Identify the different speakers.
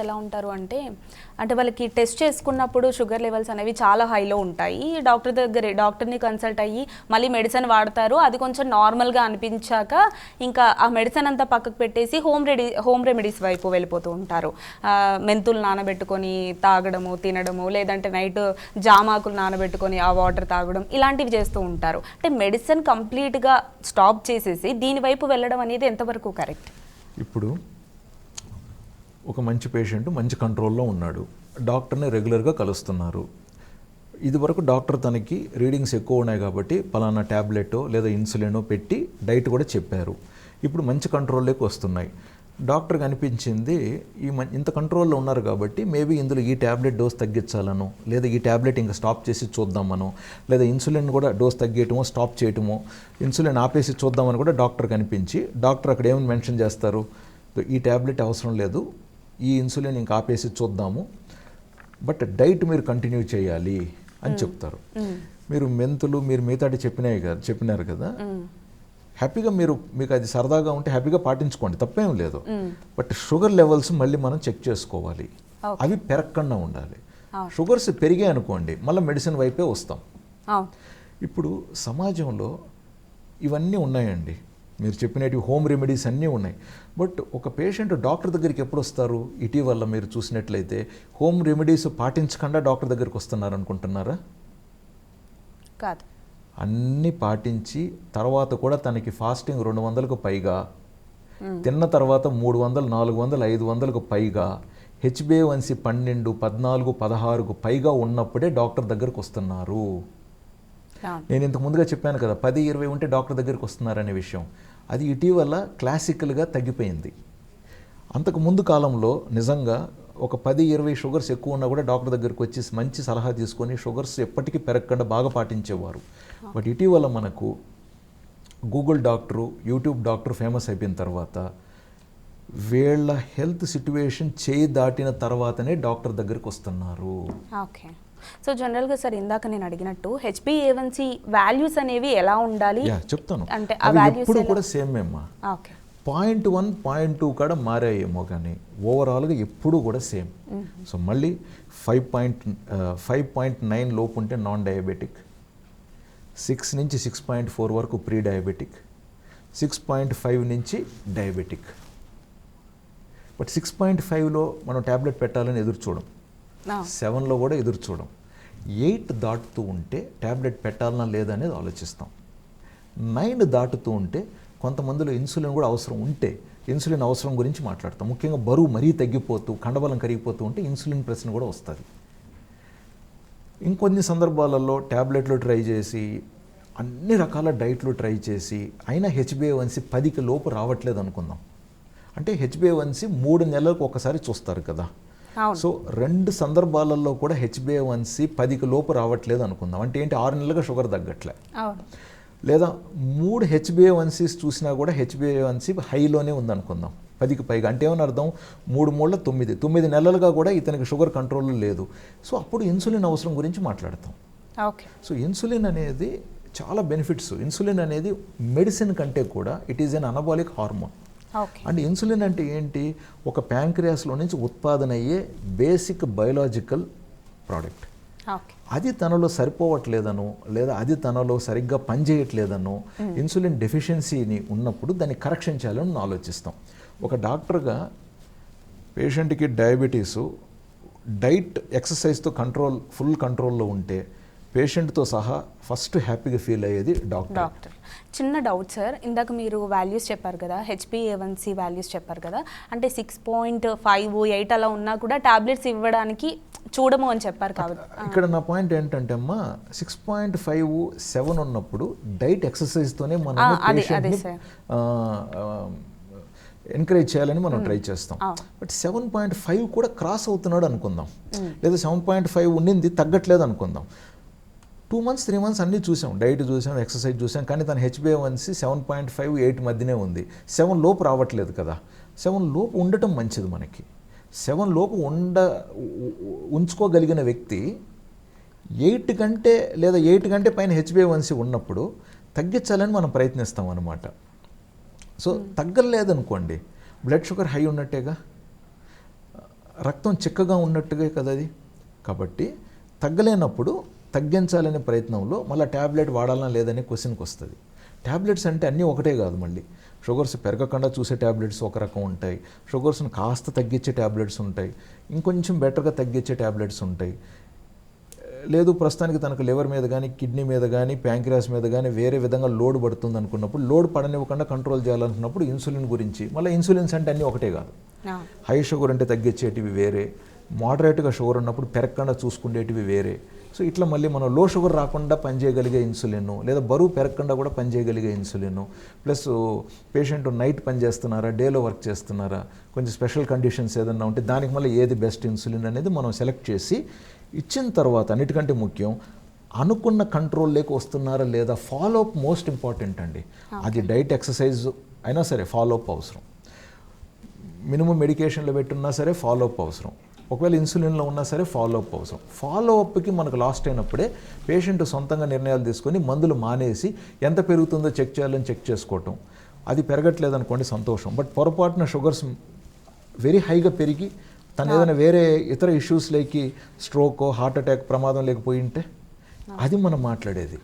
Speaker 1: ఎలా ఉంటారు అంటే వాళ్ళకి టెస్ట్ చేసుకున్నప్పుడు షుగర్ లెవెల్స్ అనేవి చాలా హైలో ఉంటాయి. డాక్టర్ని కన్సల్ట్ అయ్యి మళ్ళీ మెడిసిన్ వాడతారు. అది కొంచెం నార్మల్గా అనిపించాక ఇంకా ఆ మెడిసిన్ అంతా పక్కకు పెట్టేసి హోమ్ రెమెడీస్ వైపు వెళ్ళిపోతూ ఉంటారు. మెంతులు నానబెట్టుకొని తాగడము, తినడము, లేదంటే నైట్ జామాకులు నానబెట్టుకొని ఆ వాటర్ తాగడం, ఇలాంటివి చేస్తూ ఉంటారు. అంటే మెడిసిన్ కంప్లీట్గా స్టాప్ చేసేసి దీని వైపు వెళ్ళడం అనేది ఎంతవరకు కరెక్ట్?
Speaker 2: ఇప్పుడు ఒక మంచి పేషెంట్ మంచి కంట్రోల్లో ఉన్నాడు, డాక్టర్ని రెగ్యులర్గా కలుస్తున్నారు. ఇదివరకు డాక్టర్ తనకి రీడింగ్స్ ఎక్కువ ఉన్నాయి కాబట్టి పలానా ట్యాబ్లెటో లేదా ఇన్సులినో పెట్టి డైట్ కూడా చెప్పారు. ఇప్పుడు మంచి కంట్రోల్లోకి వస్తున్నాయి. డాక్టర్కి అనిపించింది ఇంత కంట్రోల్లో ఉన్నారు కాబట్టి మేబీ ఇందులో ఈ ట్యాబ్లెట్ డోస్ తగ్గించాలనో, లేదా ఈ ట్యాబ్లెట్ ఇంకా స్టాప్ చేసి చూద్దామనో, లేదా ఇన్సులిన్ కూడా డోస్ తగ్గేయటమో స్టాప్ చేయటమో, ఇన్సులిన్ ఆపేసి చూద్దామని కూడా డాక్టర్కి అనిపించి డాక్టర్ అక్కడ ఏమైనా మెన్షన్ చేస్తారు, ఈ ట్యాబ్లెట్ అవసరం లేదు, ఈ ఇన్సులిన్ ఇంకా ఆపేసి చూద్దాము, బట్ డైట్ మీరు కంటిన్యూ చేయాలి అని చెప్తారు. మీరు మెంతులు మీరు మిగతాటి చెప్పినారు కదా, హ్యాపీగా మీకు అది సరదాగా ఉంటే హ్యాపీగా పాటించుకోండి, తప్పేం లేదు. బట్ షుగర్ లెవెల్స్ మళ్ళీ మనం చెక్ చేసుకోవాలి, అవి పెరగకుండా ఉండాలి. షుగర్స్ పెరిగాయి అనుకోండి మళ్ళీ మెడిసిన్ వైపే వస్తాం. ఇప్పుడు సమాజంలో ఇవన్నీ ఉన్నాయండి, మీరు చెప్పినట్టు హోమ్ రెమెడీస్ అన్నీ ఉన్నాయి. బట్ ఒక పేషెంట్ డాక్టర్ దగ్గరికి ఎప్పుడు వస్తారు? ఇటీవల మీరు చూసినట్లయితే హోమ్ రెమెడీస్ పాటించకుండా డాక్టర్ దగ్గరికి వస్తున్నారు అనుకుంటున్నారా?
Speaker 1: కాదు,
Speaker 2: అన్నీ పాటించి తర్వాత కూడా తనకి ఫాస్టింగ్ 200కు పైగా, తిన్న తర్వాత 300, 400, 500కు పైగా, HbA1c 12, 14, 16కు పైగా ఉన్నప్పుడే డాక్టర్ దగ్గరకు వస్తున్నారు. నేను ఇంతకు ముందుగా చెప్పాను కదా 10, 20 ఉంటే డాక్టర్ దగ్గరికి వస్తున్నారనే విషయం. అది ఇటీవల క్లాసికల్గా తగ్గిపోయింది. అంతకు ముందు కాలంలో నిజంగా ఒక 10, 20 షుగర్స్ ఎక్కువ ఉన్నా కూడా డాక్టర్ దగ్గరికి వచ్చి మంచి సలహా తీసుకొని షుగర్స్ ఎప్పటికీ పెరగకుండా బాగా పాటించేవారు. బట్ ఇటీవల మనకు Google doctor, YouTube doctor famous అయిపోయిన తర్వాత వీళ్ళ హెల్త్ సిట్యువేషన్ చేయి దాటిన తర్వాతనే డాక్టర్ దగ్గరికి వస్తున్నారు.
Speaker 1: ఓకే. సో జనరల్గా సార్ ఇందాక నేను అడిగినట్టు HbA1c వాల్యూస్ అనేవి ఎలా ఉండాలి
Speaker 2: చెప్తాను.
Speaker 1: అంటే
Speaker 2: ఎప్పుడు కూడా సేమ్ ఏమ్మా, 0.1, 0.2 కాడ మారాయేమో కానీ ఓవరాల్గా ఎప్పుడు కూడా సేమ్. సో మళ్ళీ 5.9 లోపు ఉంటే నాన్ డయాబెటిక్, 6 నుంచి 6.4 వరకు ప్రీ డయాబెటిక్, 6.5 నుంచి డయాబెటిక్. బట్ 6.5లో మనం ట్యాబ్లెట్ పెట్టాలని ఎదురు చూడం, 7లో కూడా ఎదురు చూడం. 8 దాటుతూ ఉంటే ట్యాబ్లెట్ పెట్టాలన్నా లేదా అనేది ఆలోచిస్తాం. 9 దాటుతూ ఉంటే కొంతమందిలో ఇన్సులిన్ కూడా అవసరం ఉంటే ఇన్సులిన్ అవసరం గురించి మాట్లాడతాం. ముఖ్యంగా బరువు మరీ తగ్గిపోతూ కండబలం కరిగిపోతూ ఉంటే ఇన్సులిన్ ప్రశ్న కూడా వస్తుంది. ఇంకొన్ని సందర్భాలలో ట్యాబ్లెట్లు ట్రై చేసి అన్ని రకాల డైట్లు ట్రై చేసి అయినా HbA1c 10కి లోపు రావట్లేదు అనుకుందాం. అంటే HbA1c 3 నెలలకు ఒకసారి చూస్తారు కదా. సో 2 సందర్భాలలో కూడా HbA1c 10కి లోపు రావట్లేదు అనుకుందాం. అంటే ఏంటి, 6 నెలలుగా షుగర్ తగ్గట్లే. లేదా 3 HbA1cs చూసినా కూడా HbA1c హైలోనే ఉందనుకుందాం, 10కి పైగా. అంటే ఏమని అర్థం, 3 మూళ్ళ 9 నెలలుగా కూడా ఇతనికి షుగర్ కంట్రోల్లో లేదు. సో అప్పుడు ఇన్సులిన్ అవసరం గురించి మాట్లాడతాం. సో ఇన్సులిన్ అనేది చాలా బెనిఫిట్స్. ఇన్సులిన్ అనేది మెడిసిన్ కంటే కూడా it is an anabolic hormone. And insulin అంటే ఏంటి, ఒక ప్యాంక్రియాస్లో నుంచి ఉత్పాదన అయ్యే బేసిక్ బయోలాజికల్ ప్రోడక్ట్. అది తనలో సరిపోవట్లేదనో లేదా అది తనలో సరిగ్గా పనిచేయట్లేదనో ఇన్సులిన్ డెఫిషియన్సీని ఉన్నప్పుడు దాన్ని కరెక్షన్ చేయాలని మనం ఆలోచిస్తాం. ఒక డాక్టర్గా పేషెంట్కి డయాబెటీసు డైట్ ఎక్సర్సైజ్తో ఫుల్ కంట్రోల్లో ఉంటే పేషెంట్తో సహా ఫస్ట్ హ్యాపీగా ఫీల్ అయ్యేది డాక్టర్.
Speaker 1: చిన్న డౌట్ సార్, ఇందాక మీరు వాల్యూస్ చెప్పారు కదా, HbA1c వాల్యూస్ చెప్పారు కదా, అంటే 6.5, 8 అలా ఉన్నా కూడా టాబ్లెట్స్ ఇవ్వడానికి చూడము అని చెప్పారు కాబట్టి
Speaker 2: ఇక్కడ నా పాయింట్ ఏంటంటే అమ్మా, 6.5, 7 ఉన్నప్పుడు డైట్ ఎక్సర్సైజ్తోనే మనం ఎంకరేజ్ చేయాలని మనం ట్రై చేస్తాం. బట్ 7.5 కూడా క్రాస్ అవుతున్నాడు అనుకుందాం, లేదా 7.5 ఉండింది తగ్గట్లేదు అనుకుందాం. 2 months, 3 months అన్నీ చూసాం, డైట్ చూసాం, ఎక్సర్సైజ్ చూసాం, కానీ తన HbA1c 7.5, 8 మధ్యనే ఉంది. 7 లోపు రావట్లేదు కదా. 7 లోపు ఉండటం మంచిది మనకి. 7 లోపు ఉంచుకోగలిగిన వ్యక్తి 8 కంటే లేదా 8 కంటే పైన HbA1c ఉన్నప్పుడు తగ్గించాలని మనం ప్రయత్నిస్తాం అన్నమాట. సో తగ్గలేదనుకోండి, బ్లడ్ షుగర్ హై ఉన్నట్టేగా. రక్తం చిక్కగా ఉన్నట్టుగా కదా అది. కాబట్టి తగ్గలేనప్పుడు తగ్గించాలనే ప్రయత్నంలో మళ్ళీ ట్యాబ్లెట్ వాడాలన్నా లేదనే క్వశ్చన్కి వస్తుంది. ట్యాబ్లెట్స్ అంటే అన్నీ ఒకటే కాదు, మళ్ళీ షుగర్స్ పెరగకుండా చూసే ట్యాబ్లెట్స్ ఒక రకం ఉంటాయి, షుగర్స్ని కాస్త తగ్గించే ట్యాబ్లెట్స్ ఉంటాయి, ఇంకొంచెం బెటర్గా తగ్గించే ట్యాబ్లెట్స్ ఉంటాయి. లేదు ప్రస్తుతానికి తనకు లివర్ మీద కానీ కిడ్నీ మీద కానీ ప్యాంక్రియాస్ మీద కానీ వేరే విధంగా లోడ్ పడుతుంది అనుకున్నప్పుడు, లోడ్ పడనివ్వకుండా కంట్రోల్ చేయాలనుకున్నప్పుడు ఇన్సులిన్ గురించి, మళ్ళీ ఇన్సులిన్స్ అంటే అన్నీ ఒకటే కాదు. హై షుగర్ అంటే తగ్గించేటివి వేరే, మోడరేట్గా షుగర్ ఉన్నప్పుడు పెరగకుండా చూసుకునేటివి వేరే. సో ఇట్లా మళ్ళీ మనం లో షుగర్ రాకుండా పనిచేయగలిగే ఇన్సులిన్, లేదా బరువు పెరగకుండా కూడా పనిచేయగలిగే ఇన్సులిన్, ప్లస్ పేషెంట్ నైట్ పని చేస్తున్నారా డేలో వర్క్ చేస్తున్నారా, కొంచెం స్పెషల్ కండిషన్స్ ఏదన్నా ఉంటే దానికి మళ్ళీ ఏది బెస్ట్ ఇన్సులిన్ అనేది మనం సెలెక్ట్ చేసి ఇచ్చిన తర్వాత, అన్నిటికంటే ముఖ్యం అనుకున్న కంట్రోల్ లేక వస్తున్నారా లేదా ఫాలో అప్ మోస్ట్ ఇంపార్టెంట్ అండి. అది డైట్ ఎక్సర్సైజ్ అయినా సరే ఫాలో అప్ అవసరం, మినిమం మెడికేషన్లో పెట్టున్నా సరే ఫాలో అప్ అవసరం, ఒకవేళ ఇన్సులిన్లో ఉన్నా సరే ఫాలో అప్ అవసరం. ఫాలో అప్కి మనకు లాస్ట్ అయినప్పుడే పేషెంట్ సొంతంగా నిర్ణయాలు తీసుకొని మందులు మానేసి ఎంత పెరుగుతుందో చెక్ చేయాలని చెక్ చేసుకోవటం. అది పెరగట్లేదు అనుకోండి సంతోషం, బట్ పొరపాటున షుగర్స్ వెరీ హైగా పెరిగి తను ఏదైనా వేరే ఇతర ఇష్యూస్ లేకి స్ట్రోక్ హార్ట్ అటాక్ ప్రమాదం లేకపోయి ఉంటే అది మనం మాట్లాడేది.